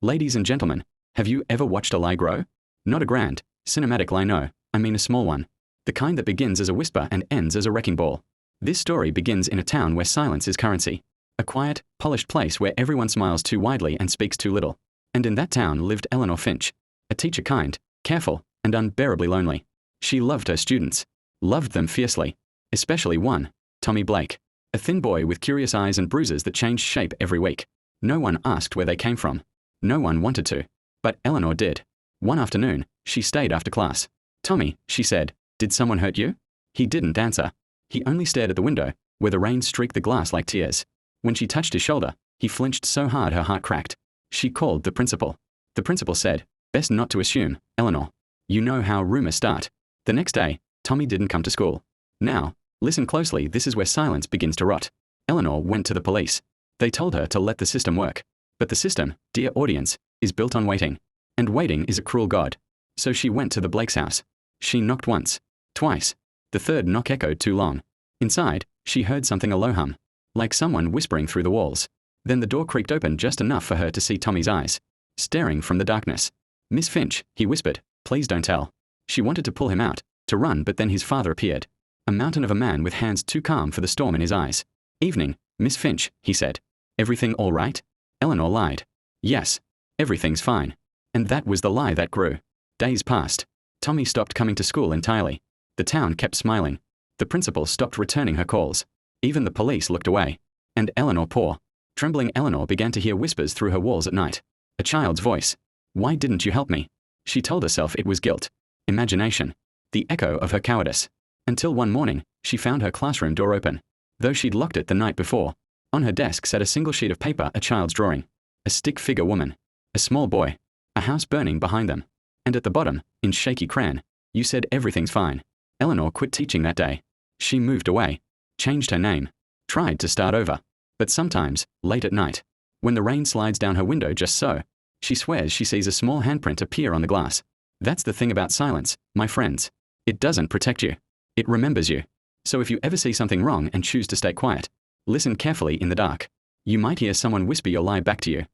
Ladies and gentlemen, have you ever watched a lie grow? Not a grand, cinematic lie, no, I mean a small one. The kind that begins as a whisper and ends as a wrecking ball. This story begins in a town where silence is currency. A quiet, polished place where everyone smiles too widely and speaks too little. And in that town lived Eleanor Finch, a teacher kind, careful, and unbearably lonely. She loved her students. Loved them fiercely. Especially one, Tommy Blake. A thin boy with curious eyes and bruises that changed shape every week. No one asked where they came from. No one wanted to. But Eleanor did. One afternoon, she stayed after class. "Tommy," she said, "did someone hurt you?" He didn't answer. He only stared at the window, where the rain streaked the glass like tears. When she touched his shoulder, he flinched so hard her heart cracked. She called the principal. The principal said, "Best not to assume, Eleanor. You know how rumors start." The next day, Tommy didn't come to school. Now, listen closely, this is where silence begins to rot. Eleanor went to the police. They told her to let the system work. But the system, dear audience, is built on waiting. And waiting is a cruel god. So she went to the Blake's house. She knocked once, twice. The third knock echoed too long. Inside, she heard something a low hum, like someone whispering through the walls. Then the door creaked open just enough for her to see Tommy's eyes, staring from the darkness. "Miss Finch," he whispered, "please don't tell." She wanted to pull him out, to run, but then his father appeared. A mountain of a man with hands too calm for the storm in his eyes. "Evening, Miss Finch," he said. "Everything all right?" Eleanor lied. "Yes, everything's fine." And that was the lie that grew. Days passed. Tommy stopped coming to school entirely. The town kept smiling. The principal stopped returning her calls. Even the police looked away. And Eleanor, poor, trembling Eleanor, began to hear whispers through her walls at night. A child's voice. "Why didn't you help me?" She told herself it was guilt. Imagination. The echo of her cowardice. Until one morning, she found her classroom door open. Though she'd locked it the night before. On her desk sat a single sheet of paper, a child's drawing. A stick figure woman. A small boy. A house burning behind them. And at the bottom, in shaky crayon, "You said everything's fine." Eleanor quit teaching that day. She moved away. Changed her name. Tried to start over. But sometimes, late at night, when the rain slides down her window just so, she swears she sees a small handprint appear on the glass. That's the thing about silence, my friends. It doesn't protect you. It remembers you. So if you ever see something wrong and choose to stay quiet, listen carefully in the dark. You might hear someone whisper your lie back to you.